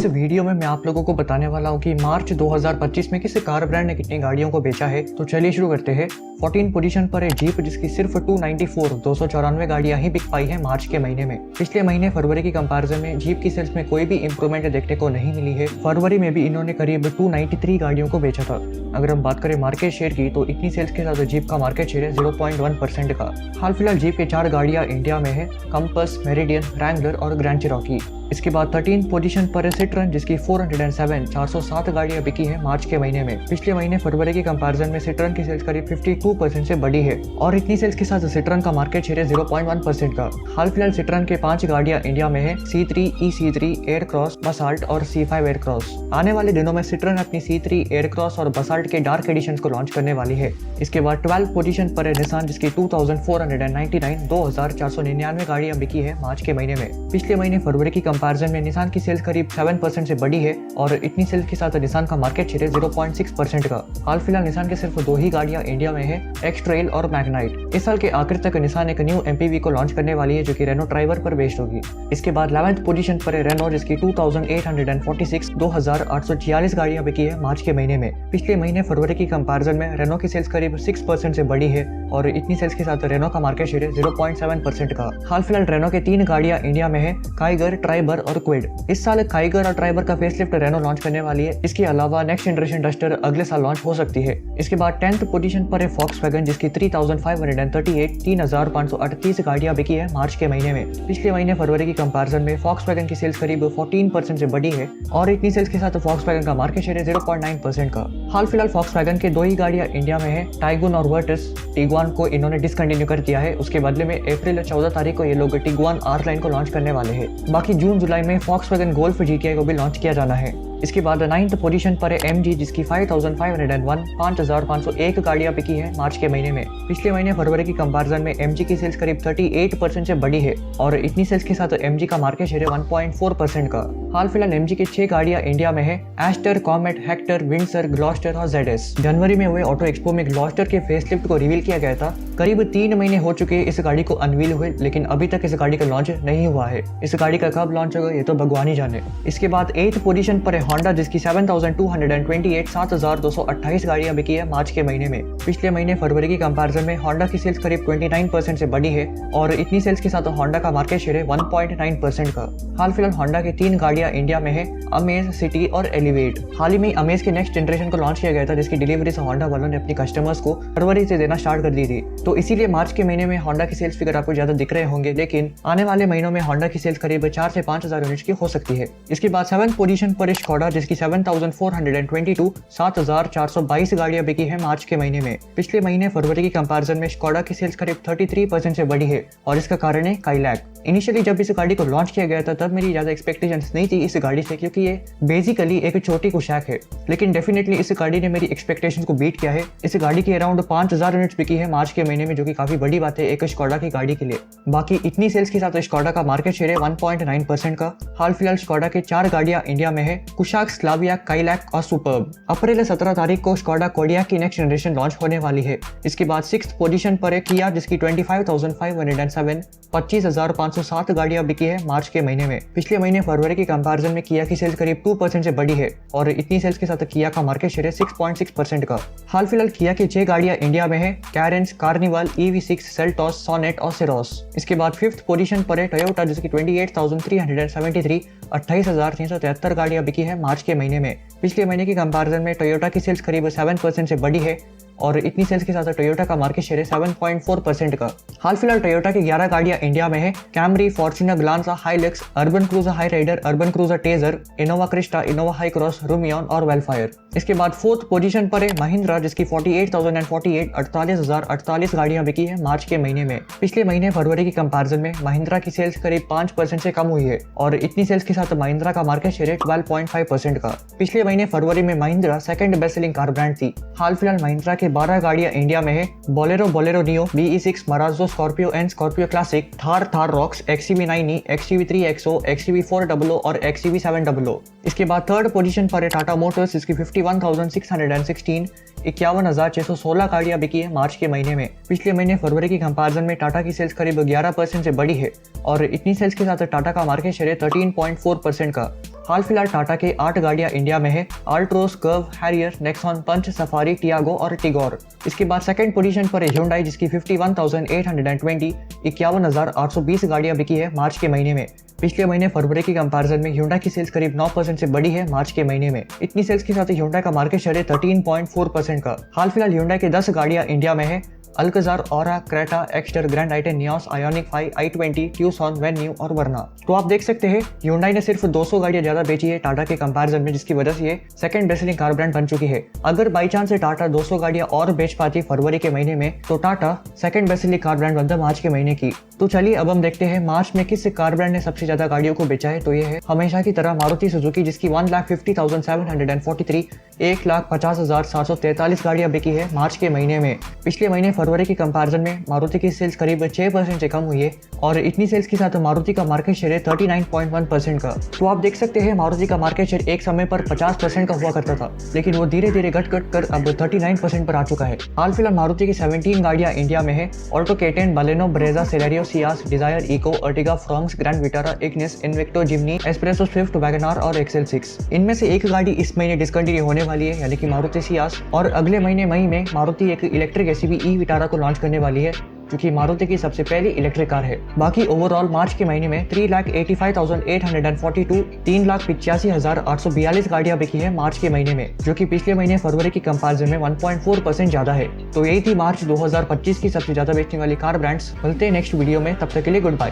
इस वीडियो में मैं आप लोगों को बताने वाला हूँ कि मार्च 2025 में किस कार ब्रांड ने कितनी गाड़ियों को बेचा है। तो चलिए शुरू करते हैं। 14 पोजीशन पर है जीप, जिसकी सिर्फ 294 गाड़ियां ही बिक पाई है मार्च के महीने में। पिछले महीने फरवरी की कंपैरिजन में जीप की सेल्स में कोई भी इंप्रूवमेंट देखने को नहीं मिली है। फरवरी में भी इन्होंने करीब 293 गाड़ियों को बेचा था। अगर हम बात करें मार्केट शेयर की, तो इतनी सेल्स के साथ जीप का मार्केट शेयर है 0.1% का। हाल फिलहाल जीप के 4 गाड़ियां इंडिया में है, कंपस, मेरिडियन, रैंगलर और ग्रैंड चिरोकी। इसके बाद 13 पोजीशन पर है सिट्रन, जिसकी 407 गाड़ियां बिकी है मार्च के महीने में। पिछले महीने फरवरी के कंपैरिजन में सिट्रन की सेल्स करीब 52% से बढ़ी है और इतनी सेल्स के साथ सिट्रन का मार्केट शेयर है 0.1% का। हाल फिलहाल सिट्रन के 5 गाड़ियां इंडिया में है, C3, E-C3, एयरक्रॉस, बसाल्ट और C5 एयरक्रॉस। आने वाले दिनों में सिट्रन अपनी C3, एयरक्रॉस और बसाल्ट के डार्क एडिशन को लॉन्च करने वाली है। इसके बाद 12 पोजीशन पर है निसान, जिसकी 2499 गाड़ियां बिकी है मार्च के महीने में। पिछले महीने फरवरी की कंपैरिजन में निसान की सेल्स करीब 7% से बढ़ी है और इतनी सेल्स के साथ निसान का मार्केट शेयर है 0.6% का। हाल फिलहाल निसान के सिर्फ 2 ही गाड़ियां इंडिया में है, एक्स ट्रेल और मैग्नाइट। इस साल के आखिर तक निसान एक न्यू MPV को लॉन्च करने वाली है, जो कि रेनो ड्राइवर पर बेस्ड होगी। इसके बाद 11th पोजीशन पर है रेनो, जिसकी 2846 गाड़ियां बिकी है मार्च के महीने में। पिछले महीने फरवरी की कंपैरिजन में रेनो की सेल्स करीब 6% से बढ़ी है और इतनी सेल्स के साथ रेनो का मार्केट शेयर है 0.7% का। हाल फिलहाल रेनो के 3 गाड़ियां इंडिया में है, काइगर, ट्राइबर और क्विड। इस साल काइगर और ट्राइबर का फेसलिफ्ट रेनो लॉन्च करने वाली है। इसके अलावा नेक्स्ट जनरेशन डस्टर अगले साल लॉन्च हो सकती है। इसके बाद 10th पोजीशन पर है फॉक्सवैगन, जिसकी 3538 गाड़ियां बिकी है मार्च के महीने में। पिछले महीने फरवरी की कंपैरिजन में फॉक्सवैगन की सेल्स करीब 14% से बढ़ी है और इतनी सेल्स के साथ फॉक्सवैगन का मार्केट शेयर है 0.9% का। हाल फिलहाल फॉक्सवैगन के 2 ही गाड़ियां इंडिया में है, टाइगुन और वर्टिस। टिगुआन को इन्होंने डिसकंटिन्यू कर दिया है। उसके बदले में अप्रैल 14 तारीख को ये लोग टिगुआन R लाइन को लॉन्च करने वाले हैं। बाकी जून जुलाई में फॉक्सवैगन गोल्फ GTI को भी लॉन्च किया जाना है। इसके बाद 9th पोजीशन पर है MG, जिसकी 5501 गाड़ियां बिकी है मार्च के महीने में। पिछले महीने फरवरी की कंपैरिजन में MG की सेल्स करीब 38% से बढ़ी है और इतनी सेल्स के साथ MG का मार्केट शेयर है 1.4% का। हाल फिलहाल MG की 6 गाड़ियां इंडिया में है, Astor, Comet, Hector, Windsor, Gloster और ZS। जनवरी में हुए ऑटो एक्सपो में ग्लॉस्टर के फेसलिफ्ट को रिवील किया गया था। करीब 3 महीने हो चुके हैं इस गाड़ी को अनवील हुए, लेकिन अभी तक इस गाड़ी का लॉन्च नहीं हुआ है। इस गाड़ी का कब लॉन्च होगा ये तो भगवान ही जाने। इसके बाद 8th पोजीशन पर है होंडा, जिसकी 7228 गाड़ियां बिकी है मार्च के महीने में। पिछले महीने फरवरी की कंपैरिजन में होंडा की सेल्स करीब 29% से बढ़ी है और इतनी सेल्स के साथ होंडा का मार्केट शेयर है 1.9% का। हाल फिलहाल होंडा की 3 गाड़ियां इंडिया में है, अमेज, सिटी और एलिवेट। हाल ही में अमेज के नेक्स्ट जनरेशन को लॉन्च किया गया था, जिसकी डिलीवरी से होंडा वालों ने अपनी कस्टमर्स को फरवरी से देना स्टार्ट कर दी थी। तो इसीलिए मार्च के महीने में होंडा की सेल्स फिगर आपको ज्यादा दिख रहे होंगे, लेकिन आने वाले महीनों में होंडा की सेल्स करीब 4 से 5,000 यूनिट्स की हो सकती है। इसके बाद 7th पोजीशन पर स्कोडा, जिसकी 7,422 गाड़ियां बिकी है मार्च के महीने में। पिछले महीने फरवरी की कंपैरिजन में स्कोडा की सेल्स करीब 33% से बढ़ी है और इसका कारण है काइलैक। इनिशियली जब इस गाड़ी को लॉन्च किया गया था तब मेरी ज्यादा एक्सपेक्टेशंस नहीं थी इस गाड़ी से, क्योंकि ये बेसिकली एक छोटी कुशैक है, लेकिन डेफिनेटली इस गाड़ी ने मेरी एक्सपेक्टेशंस को बीट किया है। इस गाड़ी की अराउंड 5,000 यूनिट्स बिकी है मार्च के महीने में, जो कि काफी बड़ी बात है एक स्कोडा की गाड़ी के लिए। बाकी इतनी सेल्स के साथ स्कोडा का मार्केट शेयर है 1.9% का। हाल फिलहाल स्कोडा के 4 गाड़ियां इंडिया में है, कुशाक, स्लाविया, काइलैक और सुपर्ब। अप्रैल 17 तारीख को स्कोडा कोडियाक की नेक्स्ट जनरेशन लॉन्च होने वाली है। इसके बाद 6th पोजीशन पर है किया, जिसकी 25,507 गाड़ियां बिकी है मार्च के महीने में। पिछले महीने फरवरी की कंपैरिजन में किया की सेल्स करीब 2% से बढ़ी है और इतनी सेल्स के साथ किया का मार्केट शेयर है 6.6% का। हाल फिलहाल किया की 6 गाड़ियां इंडिया में है, Carens, carnival, EV6, Seltos, sonnet और सिरोस। इसके बाद 5th पोजीशन पर है टोयोटा, जिसकी 28,373 गाड़ियां बिकी है मार्च के महीने में। पिछले महीने की कंपैरिजन में टोयोटा की सेल्स करीब 7% से बढ़ी है और इतनी सेल्स के साथ टोयोटा का मार्केट शेयर है 7.4% का। हाल फिलहाल टोयोटा की 11 गाड़ियां इंडिया में है, Camry, Fortuner, Glanza, Hilux, Urban Cruiser Hyryder, Urban Cruiser Taisor, Innova Crysta, Innova Hycross, Rumion और वेलफायर। इसके बाद 4th पोजीशन पर है महिंद्रा, जिसकी 48,048 गाड़ियां बिकी है मार्च के महीने में। पिछले महीने फरवरी की कंपैरिजन में महिंद्रा की सेल्स करीब 5% से कम हुई है और इतनी सेल्स के साथ महिंद्रा का मार्केट शेयर है 12.5% का। पिछले महीने फरवरी में Mahindra second best selling car brand थी। हाल फिलहाल महिंद्रा के 12 गाड़ियां इंडिया में है, Bolero neo, BE6, मराजो, Scorpio and Scorpio classic, Thar rocks, XCV9e, XCV3XO, XCV400 और XCV700। इसके बाद 3rd पोजीशन पर है टाटा मोटर्स, जिसकी 51,616 51,616 गाड़ियां बिकी है मार्च के महीने में। पिछले महीने फरवरी की कंपैरिजन में टाटा की सेल्स करीब 11% से बढ़ी है और इतनी सेल्स के साथ टाटा का मार्केट शेयर है 13.4% का। हाल फिलहाल टाटा के 8 गाड़ियां इंडिया में है, अल्ट्रोस, कर्व, हैरियर, नेक्सॉन, पंच, सफारी, टियागो और टिगोर। इसके बाद सेकंड पोजीशन पर है Hyundai जिसकी 51,820 51,820 गाड़ियां बिकी है मार्च के महीने में। पिछले महीने फरवरी के कंपैरिजन में Hyundai की सेल्स करीब 9% से बढ़ी है मार्च के महीने में। इतनी सेल्स के साथ Hyundai का मार्केट शेयर है 13.4% का। हाल फिलहाल Hyundai के 10 गाड़ियां इंडिया में है, Alcazar, Aura, Creta, Exter, Grand i ten, Nios, Ioniq 5, i20, Tucson, Venue और वर्ना। तो आप देख सकते हैं Hyundai ने सिर्फ 200 गाड़ियां ज्यादा बेची है टाटा के कंपैरिजन में, जिसकी वजह से ये second best selling car brand बन चुकी है। अगर बाई चांस से टाटा 200 गाड़ियां और बेच पाती फरवरी के महीने में तो Tata second best selling car brand बनता मार्च के महीने की। तो चलिए अब हम देखते हैं मार्च में किस कार ब्रांड ने सबसे ज्यादा गाड़ियों को बेचा है। तो ये है हमेशा की तरह मारुति सुजुकी जिसकी 1,50,743 1,50,743 गाड़ियां बिकी है मार्च के महीने में। पिछले महीने फरवरी के कंपैरिजन में मारुति की सेल्स करीब 6% से कम हुई है और इतनी सेल्स के साथ मारुति का मार्केट शेयर है 39.1% का। तो आप देख सकते हैं मारुति का मार्केट शेयर एक समय पर 50% का हुआ करता था, लेकिन वो धीरे धीरे घट कर अब 39% पर आ चुका है। हाल फिलहाल मारुति की 17 गाड़ियां इंडिया में है, Alto, K ten, Baleno, Brezza, Celerio, Ciaz, Dzire, Eeco, Ertiga, Fronx, Grand Vitara, Ignis, Invicto, Jimny, S Presso, Swift, Wagon R और एक्सेल 6। इनमें से एक गाड़ी इस महीने डिस्कंटिन्यू होने वाली है, यानी कि मारुति सियास, और अगले महीने मई में मारुति एक इलेक्ट्रिक एसयूवी ई विटारा को लॉन्च करने वाली है, जो कि मारुति की सबसे पहली इलेक्ट्रिक कार है। बाकी ओवरऑल मार्च के महीने में 3,85,842 3,85,842 गाड़ियां बिकी है मार्च के महीने में, जो कि पिछले महीने फरवरी की कंपैरिजन में 1.4% ज्यादा है। तो यही थी मार्च 2025 की सबसे ज्यादा बेचने वाली कार ब्रांड्स। मिलते हैं नेक्स्ट वीडियो में, तब तक के लिए गुड बाय।